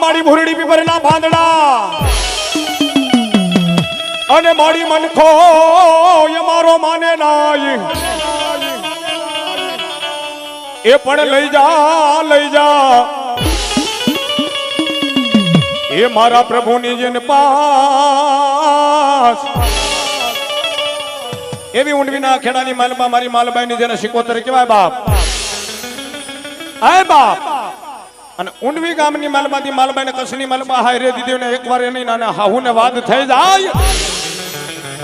મારી ભૂરડી પીપરના પાંદડા અને મારી મનખો એ મારો માને નાય એ પણ લઈ જા એ મારા પ્રભુની જેન પાસ એવી ઊંડવીના ખેડાની માલમાં મારી માલબાઈની જેને શિકોતર કહેવાય બાપ આય બાપ અને ઊંડવી ગામની માલમાંથી માલબાઈને કસની માલમાં હાયરે દીધી ને એકવાર એની નાના હાહુને વાદ થઈ જાય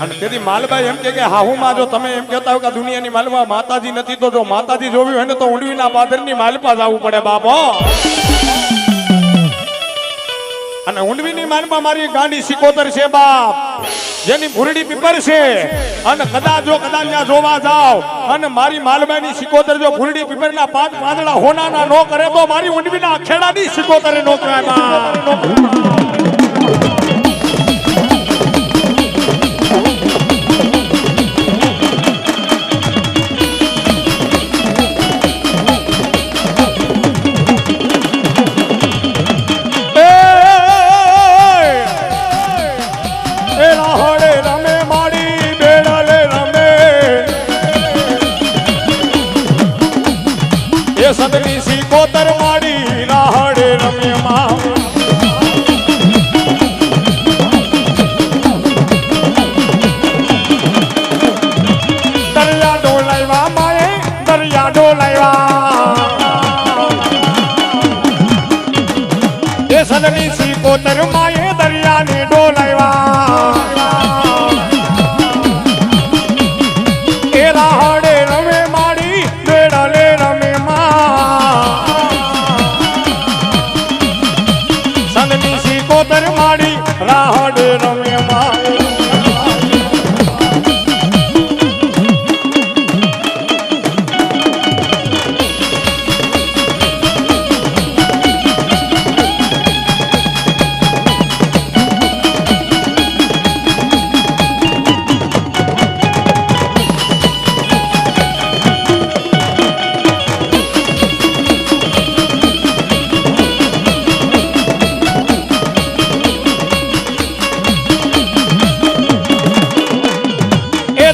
અને તેથી માલબાઈ એમ કે હાહુમાં જો તમે એમ કહેતા હોય કે દુનિયાની માલમાં માતાજી નથી તો જો માતાજી જોવી હોય ને તો ઊંડવીના પાદરની માલપા જવું પડે બાપો અને ઊંડવીની માલમાં મારી ગાંડી શિકોતર છે બાપ જેની ભૂરડી પીપર છે અને કદાચ ત્યાં જોવા જાવ અને મારી માલબાઈની શિકોતર જો ભૂરડી પીપરના પાંચ પાંદડા હોનાના નો કરે તો મારી ઊંડવીના ખેડાની શિકોતરે નો કરાય સદની શિકોતર માડી રાહડે રમે માં દરિયા ડોલાવ્યા માએ દરિયા ડોલાવ્યા એ સદની શિકોતર માએ દરિયાને ડોલાવ્યા એ રાહડે રમે માડી બેડલે રમે સદની શિકોતર માડી રાહડે રમે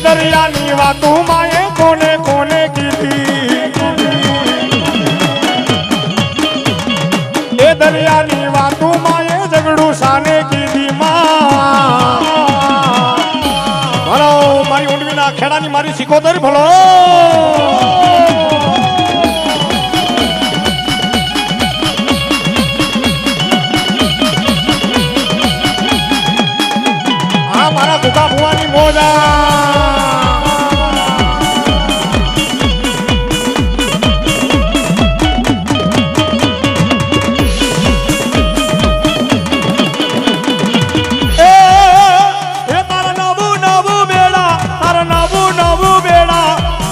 દરિયાની વાતો માએ કોને કોને કીધી એ દરિયાની વાતો માએ ઝઘડું સાને કીધી ભલો મારી ઊંડવીના ખેડાની મારી શિકોતર ભલો આ મારા ભૂકા ભુવાની મોજા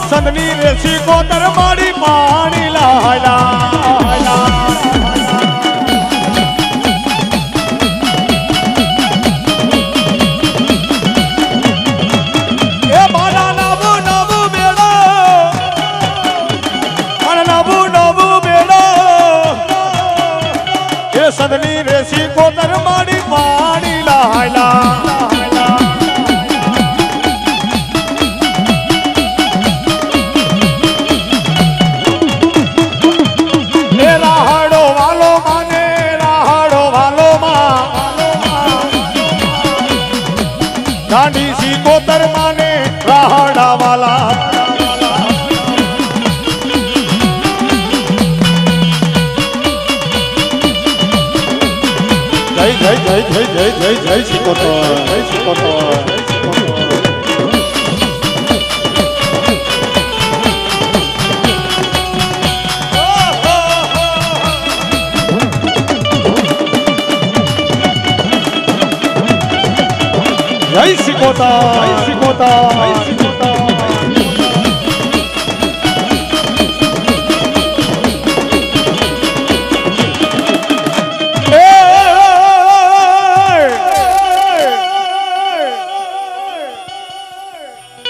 સદની રે શિકોતર માડી પાણી લાયલા એ મારા નવું બેડો મારા નવું બેડો એ સદની રે શિકોતર માડી પાણી લાયલા ગાંડી શિકોતર માને રાહડા વાલા જય જય જય જય જય જય જય શિકોતર જય શિકોતર જય શિકોતર જય શિકોતર જય શિકોતર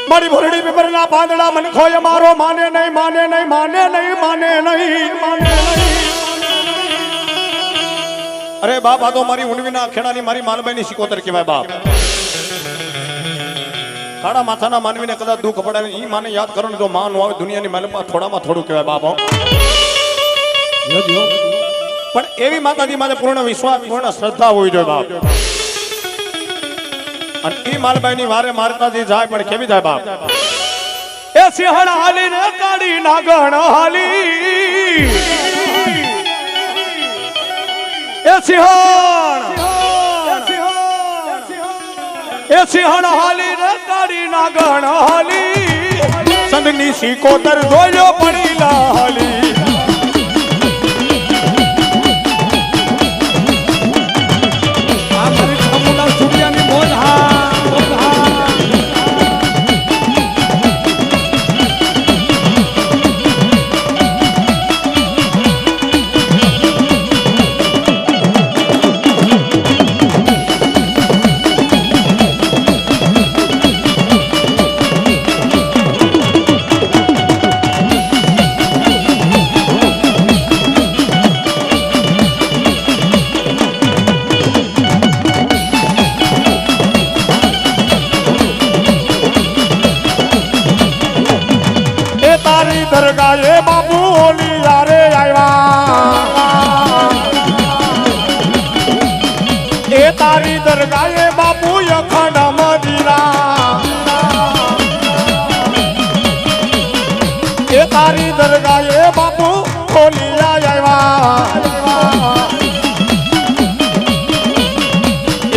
મારી ભૂરડી પીપરના પાંદડા મન ખોય મારો માને નહીં માને નહીં માને નહીં માને નહીં માને નહીં અરે બાપ આ તો મારી ઊંડવીના ખેડાની મારી માલબાઈની સિકોતર કહેવાય બાપ. કાળા માથાના માનવીને કદાચ દુઃખ પડે ઈ માને યાદ કરો ને જો માં નો આવે દુનિયાની માલમાં થોડામાં થોડું કહેવાય બાપ. પણ એવી માતાજી માથે પૂર્ણ વિશ્વાસ પૂર્ણ શ્રદ્ધા હોવી જોઈએ બાપ. અને ઈ માલબાઈની વારે મારતાજી જાય પણ કેવી જાય બાપ. એ સિંહણ હાલી ને કાળી નાગણ હાલી એ સિંહણ હાલી રે કાળી નાગણ હાલી સંગની સિકોતર જોયો પડી લાલી. આ મારી છમુલા સુડિયાની મોજ હા. દરગાહે બાપુ ઓલી યારે આવ્યા એ તારી દરગાહે બાપુ અખંડ મદીરા એ તારી દરગાહે બાપુ ઓલી આવ્યા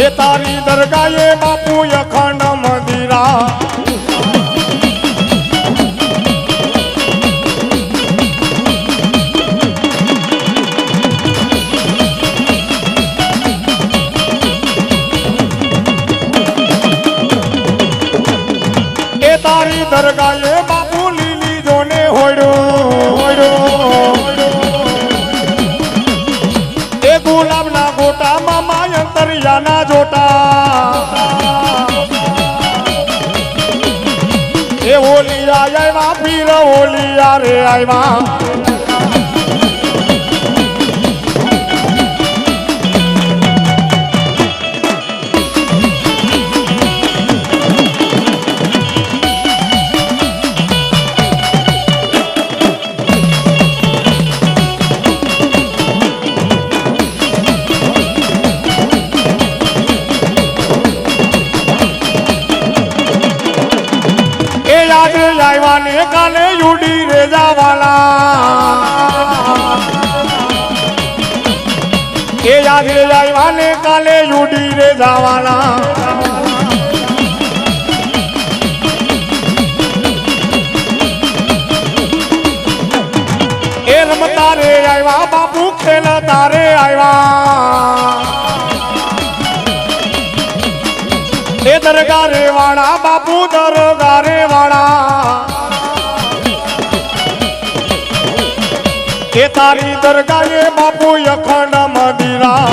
એ તારી દરગાહે બાપુ અખંડ મદીરા. તારી દરગાહે બાપુ લીલી જોને હોડો એ ગુલાબના ગોટા મામા અંતરિયાના જોટા એ ઓલિયા આવ્યા પીર ઓલિયા રે આવ્યા. ને કાલે યુડી રે જાવાલા એ યાદ રે આવ્યા ને કાલે યુડી રે જાવાલા. એ રમતા રે આવ્યા બાપુ ખેલતા રે આવ્યા એ દરગાહ રે વાળા બાપુ દરગાહ રે વાળા એ તારી દરગાહે બાપુ અખંડ મદીરા.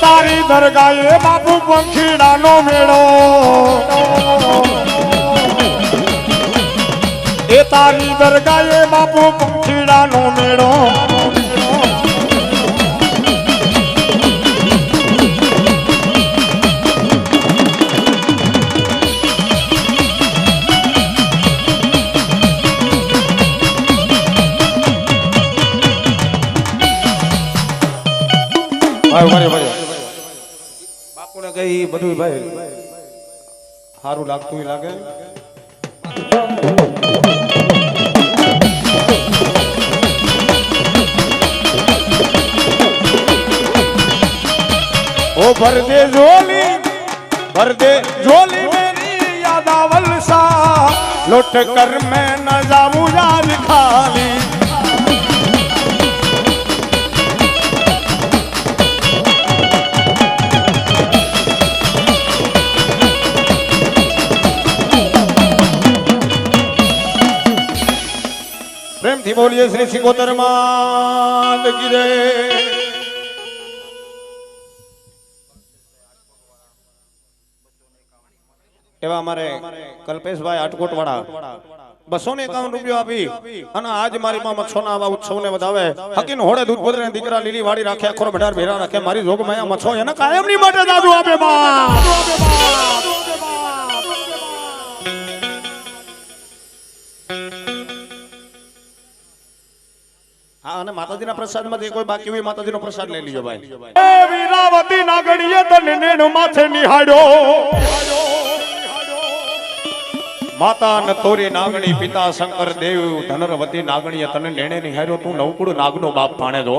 તારી દરગાહે બાપુ પંખીડાનો મેળો એ તારી દરગાહે બાપુ પંખીડાનો મેળો. બાપુને કઈ બધું ભાઈ સારું લાગતું લાગે. ओ भर दे झोली मेरी यादावल सा लौट कर मैं न जाऊं यार खाली प्रेम थी बोलिए श्री सिंगोतर मात की जय। એવા અમારે કલ્પેશભાઈ આટકોટ વાળા 251 રૂપિયા આપી અને આજ મારી માં મચ્છોના આવા ઉત્સવને વધાવે હકીન હોડે દૂધ પોતરે દીકરા લીલી વાડી રાખે આખો બઢાર ભેરા રાખે મારી જોગ માયા મચ્છો એને કાયમની માટે દાદુ આપે બા। હા અને માતાજીના પ્રસાદમાંથી કોઈ બાકી હોય માતાજીનો પ્રસાદ લઈ લીજો ભાઈ। એ વીરાવતી નાગણીએ તને નેણ માથે નિહાળ્યો माता न तोरी नागणी पिता शंकर देव धनरवती नागणी तने नेणे निहार्यो तू नवकुड़ नागनो बाप भाणे दो।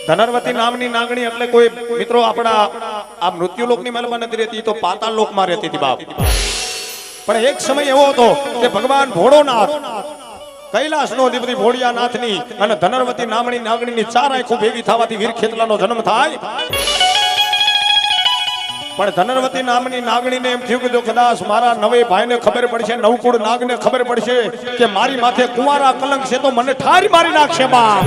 धनरवती नामनी नागणी એટલે કોઈ મિત્રો આપડા આ મૃત્યુ લોકની મલમાં નથી રહેતી તો પાતાળ લોકમાં રહેતી હતી બાપ। પણ એક સમય એવો હતો કે ભગવાન ભોળોનાથ કૈલાસનો અધિપતિ ભોળિયાનાથની અને ધનરવતી નામની નાગણીની ચાર આંખો ભેગી થવાથી વીર ખેતલાનો જન્મ થાય। પણ ધનરવતી નામની નાગણીને એમ થયું કે જો કદાચ મારા નવે ભાઈને ખબર પડશે નવકુળ નાગને ખબર પડશે કે મારી માથે કુંવારા કલંક છે તો મને ઠારી મારી નાખશે બાપ।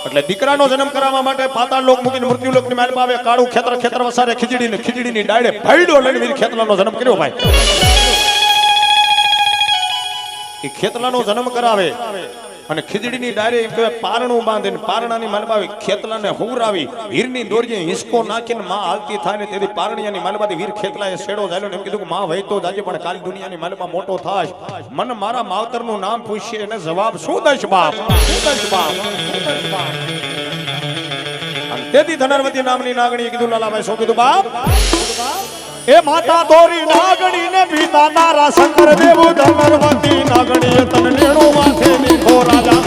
એટલે દીકરાનો જન્મ કરાવવા માટે પાતાળ લોક મૂકીને મૃત્યુ લોકની માલ આવે કાળું ખેતર વસારે ખીજડીની ડાળે ભૈડો લઈને વીર ખેતલાનો જન્મ કર્યો ભાઈ। એ ખેતલાનો જન્મ કરાવે અને ખીજડીની ડાયરે એમ કહેવાય પારણું બાંધીને પારણાની માલબાવી ખેતલાને હુરાવી વીરની દોરીએ હિંસકો નાખીને માં હાલતી થાય ને તેથી પારણિયાની માલબાથી વીર ખેતલાએ શેડો ઝાલ્યો ને એમ કીધું કે માં વહેતો જાજે પણ કાલ દુનિયાની માલમાં મોટો થાશ મન મારા માવતરનું નામ પૂછશે એને જવાબ શું દઈશ બાપ। તેથી ધનરવતી નામની નાગણીએ કીધું લાલાભાઈ શું કીધું બાપ એ માતા દોરી નાગણી ને પિતા તારા શંકર દેવ ધનરવતી નાગણીએ તને નેણો માથે નીખો રાજા।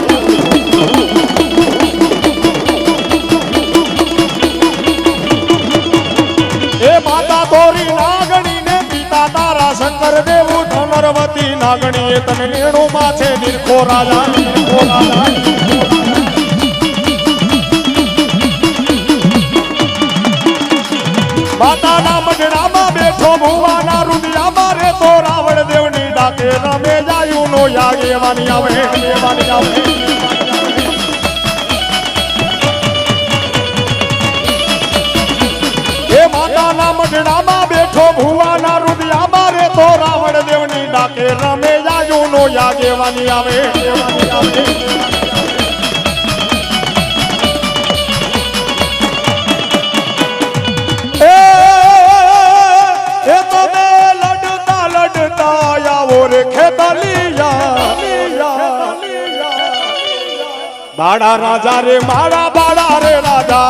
એ માતા દોરી નાગણી ને પિતા તારા શંકર દેવ ધનરવતી નાગણીએ તને નેણો માથે નીખો રાજા। માતાના મઢડામાં બેઠો ભુવાના રુદિયામાં રે તો રાવણ દેવની ડાકે રમે જાયું નો યાગેવાની આવે। એ માતાના મઢડામાં બેઠો ભુવાના રુદિયામાં રે તો રાવણ દેવની ડાકે રમે જાયું નો યાગેવાની આવે। बाड़ा राजा रे मारा बाड़ा रे राजा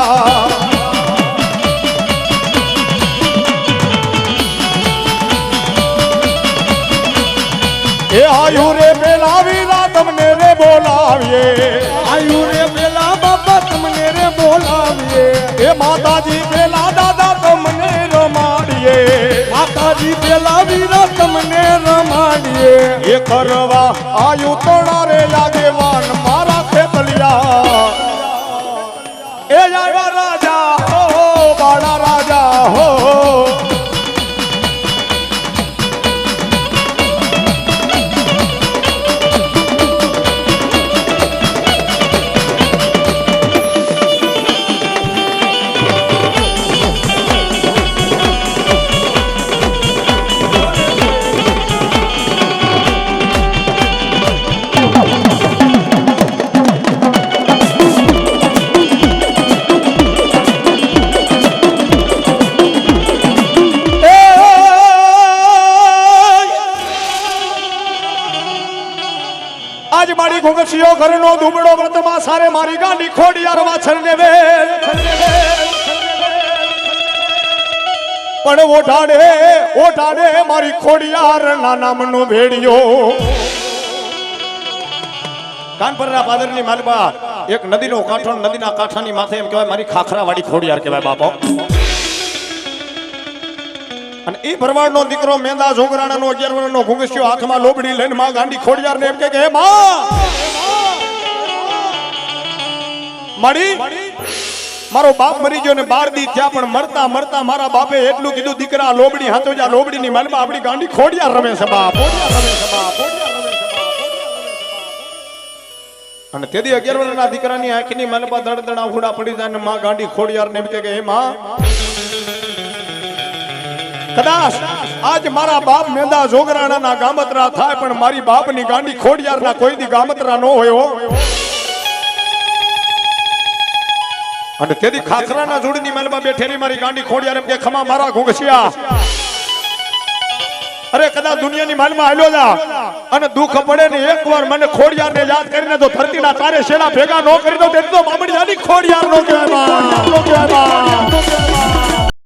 ए आयु रे बेला वीरा तमने रे बोलाविए आयु रे बेला बाबा तमने रे बोलाविए ए माताजी बेला दादा तमने रमाड़िए माताजी बेला वीरा तमने रमाड़िए ये करवा आयु तोड़ा रे आगेवान मारा खेतलिया ए आया राजा हो बाड़ा राजा हो। आज मारी घुंघसियो घरनो दुबड़ो व्रतमा सारे मारी गांडी खोडियार वाछरने वे पण ओठाडे मारी खोडियार ना नामनो भेड़ियो कानपरना पादरनी मालबा एक नदीनो कांठो नदीना कांठानी माथे एम कहेवाय मारी खाखरा वाड़ी खोडियार कहेवाय बापो। અને ઈ ભરવાડનો દીકરો મેંદા જોગરાણાનો 11 વર્ષનો ઘુંઘસ્યો હાથમાં લોબડી લઈને માં ગાંડી ખોડિયારને એમ કે હે માં માડી મારો બાપ મરી ગયો ને 12 દી થયા પણ મરતા મરતા મારા બાપે એટલું કીધું દીકરા લોબડી હાથો જા લોબડીની માલમાં આપણી ગાંડી ખોડિયાર રમે છે બાપ અને તેદી 11 વર્ષના દીકરાની આંખની માલમાં દળદણા ઉડા પડી જાય ને માં ગાંડી ખોડિયારને એમ કે હે માં કદાચ આજ મારા બાપ મેંદા જોગરાણાના ગામતરા થાય પણ મારી બાપની ગાંડી ખોડિયારના કોઈ દી ગામતરા ન હોય હો અને તેદી ખાખરાના જોડની માલમાં બેઠેલી મારી ગાંડી ખોડિયાર એમ કે ખમા મારા ઘુંઘસિયા અરે કદાચ દુનિયાની માલમાં હાલ્યો જા અને દુઃખ પડે ને એકવાર મને ખોડિયારને યાદ કરીને તો ધરતીના તારે શેલા ભેગા ન કરી દો તે તો બામણી જાની ખોડિયાર નો કહેવાય